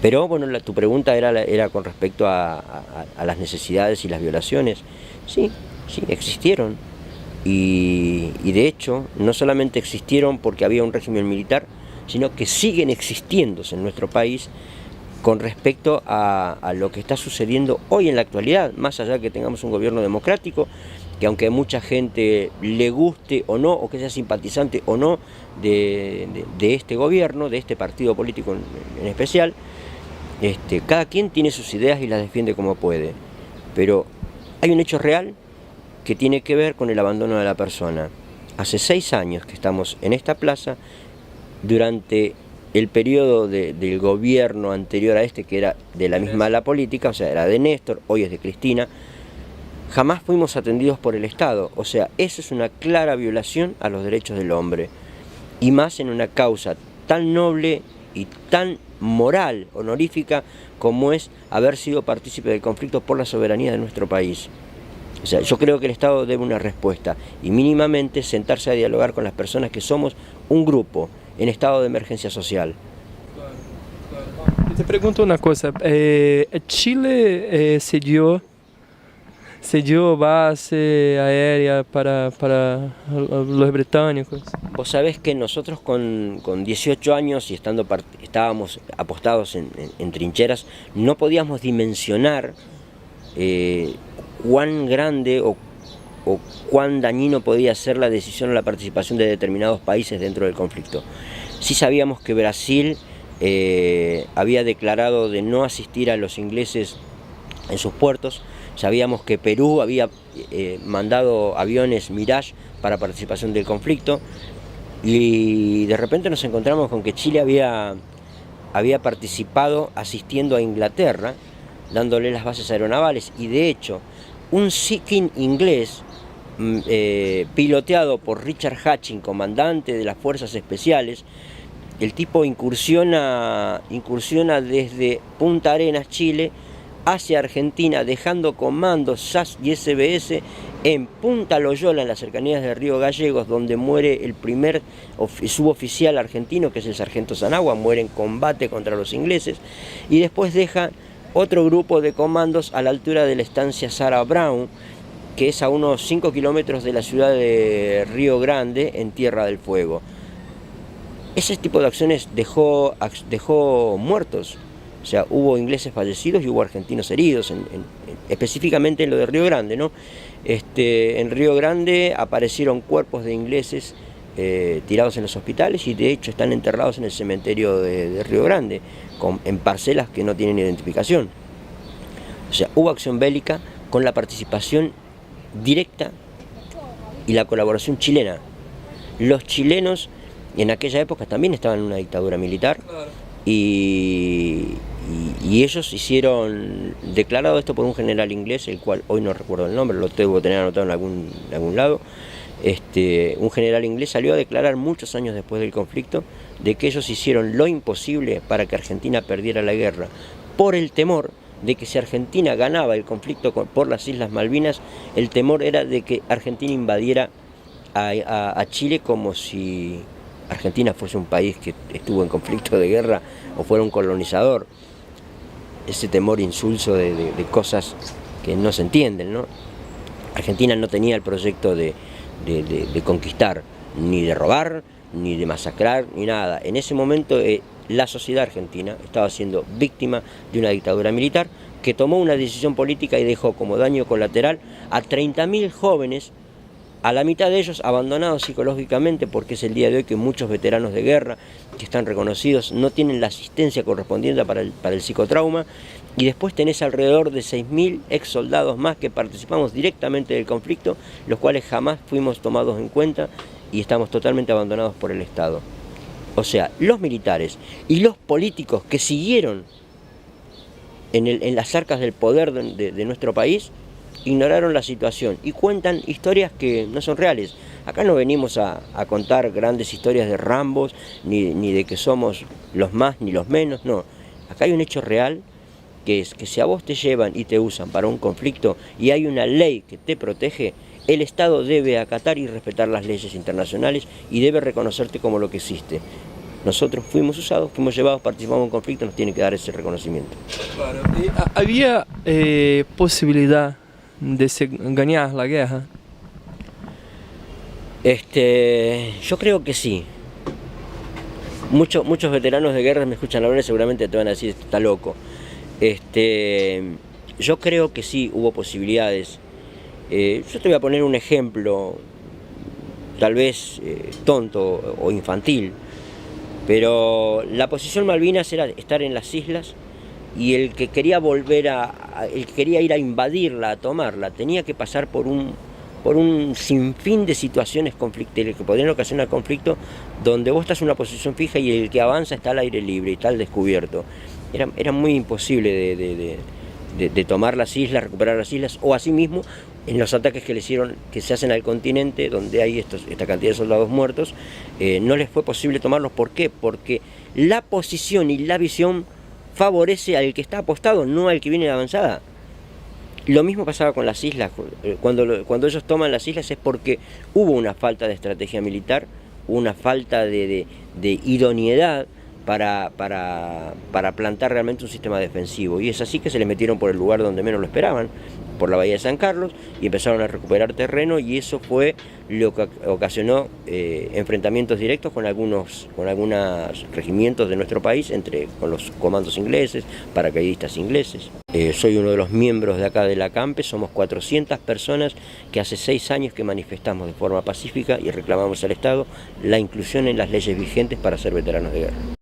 Pero bueno, tu pregunta era con respecto a las necesidades y las violaciones. Sí, sí, existieron. Y de hecho, no solamente existieron porque había un régimen militar, sino que siguen existiéndose en nuestro país con respecto a lo que está sucediendo hoy en la actualidad, más allá de que tengamos un gobierno democrático, que aunque a mucha gente le guste o no, o que sea simpatizante o no de este gobierno, de este partido político en especial, cada quien tiene sus ideas y las defiende como puede. Pero hay un hecho real que tiene que ver con el abandono de la persona. Hace 6 años que estamos en esta plaza, durante el periodo del gobierno anterior a este, que era de la misma ala política, o sea, era de Néstor, hoy es de Cristina, jamás fuimos atendidos por el Estado. O sea, eso es una clara violación a los derechos del hombre. Y más en una causa tan noble y tan moral, honorífica, como es haber sido partícipe del conflicto por la soberanía de nuestro país. O sea, yo creo que el Estado debe una respuesta y mínimamente sentarse a dialogar con las personas que somos un grupo en estado de emergencia social. Te pregunto una cosa, Chile cedió base aérea para los británicos. Vos sabés que nosotros con 18 años y estábamos apostados en trincheras, no podíamos dimensionar cuán grande o cuán dañino podía ser la decisión o la participación de determinados países dentro del conflicto. Sí sabíamos que Brasil había declarado de no asistir a los ingleses en sus puertos, sabíamos que Perú había mandado aviones Mirage para participación del conflicto, y de repente nos encontramos con que Chile había participado asistiendo a Inglaterra, dándole las bases aeronavales, y de hecho un Sea King inglés piloteado por Richard Hatching, comandante de las fuerzas especiales, el tipo incursiona desde Punta Arenas, Chile, hacia Argentina, dejando comandos SAS y SBS en Punta Loyola, en las cercanías de Río Gallegos, donde muere el primer suboficial argentino, que es el sargento Zanagua, muere en combate contra los ingleses, y después deja otro grupo de comandos a la altura de la estancia Sarah Brown, que es a unos 5 kilómetros de la ciudad de Río Grande, en Tierra del Fuego. Ese tipo de acciones dejó muertos. O sea, hubo ingleses fallecidos y hubo argentinos heridos, específicamente en lo de Río Grande, ¿no? En Río Grande aparecieron cuerpos de ingleses tirados en los hospitales, y de hecho están enterrados en el cementerio de Río Grande, en parcelas que no tienen identificación. O sea, hubo acción bélica con la participación directa y la colaboración chilena. Los chilenos en aquella época también estaban en una dictadura militar, y ellos declarado esto por un general inglés, el cual hoy no recuerdo el nombre, lo debo tener anotado en algún lado. Un general inglés salió a declarar muchos años después del conflicto de que ellos hicieron lo imposible para que Argentina perdiera la guerra, por el temor de que si Argentina ganaba el conflicto por las Islas Malvinas, el temor era de que Argentina invadiera a Chile, como si Argentina fuese un país que estuvo en conflicto de guerra o fuera un colonizador. Ese temor insulso de cosas que no se entienden, ¿no? Argentina no tenía el proyecto de conquistar, ni de robar, ni de masacrar, ni nada. En ese momento la sociedad argentina estaba siendo víctima de una dictadura militar que tomó una decisión política y dejó como daño colateral a 30.000 jóvenes, a la mitad de ellos abandonados psicológicamente, porque es el día de hoy que muchos veteranos de guerra que están reconocidos no tienen la asistencia correspondiente para el psicotrauma, y después tenés alrededor de 6.000 ex soldados más que participamos directamente del conflicto, los cuales jamás fuimos tomados en cuenta y estamos totalmente abandonados por el Estado. O sea, los militares y los políticos que siguieron en las arcas del poder de nuestro país ignoraron la situación y cuentan historias que no son reales. Acá no venimos a contar grandes historias de Rambos, ni de que somos los más ni los menos, no. Acá hay un hecho real, que es que si a vos te llevan y te usan para un conflicto y hay una ley que te protege, el Estado debe acatar y respetar las leyes internacionales y debe reconocerte como lo que existe. nosotros fuimos usados, fuimos llevados, participamos en un conflicto, nos tiene que dar ese reconocimiento. Claro. ¿Había posibilidad de ganar la guerra? Yo creo que sí. Muchos veteranos de guerra me escuchan hablar y seguramente te van a decir, está loco. Yo creo que sí hubo posibilidades. Yo te voy a poner un ejemplo, tal vez tonto o infantil, pero la posición Malvinas era estar en las islas y el que quería el que quería ir a invadirla, a tomarla, tenía que pasar por un sinfín de situaciones conflictivas que podrían ocasionar conflicto, donde vos estás en una posición fija y el que avanza está al aire libre y está al descubierto. Era muy imposible de tomar las islas, recuperar las islas, o asimismo en los ataques que se hacen al continente, donde hay esta cantidad de soldados muertos, no les fue posible tomarlos. ¿Por qué? Porque la posición y la visión favorece al que está apostado, no al que viene de avanzada. Lo mismo pasaba con las islas. Cuando ellos toman las islas es porque hubo una falta de estrategia militar, una falta de idoneidad para plantar realmente un sistema defensivo. Y es así que se les metieron por el lugar donde menos lo esperaban, por la bahía de San Carlos, y empezaron a recuperar terreno, y eso fue lo que ocasionó enfrentamientos directos con algunos regimientos de nuestro país, con los comandos ingleses, paracaidistas ingleses. Soy uno de los miembros de acá de la CAMPE, somos 400 personas que hace 6 años que manifestamos de forma pacífica y reclamamos al Estado la inclusión en las leyes vigentes para ser veteranos de guerra.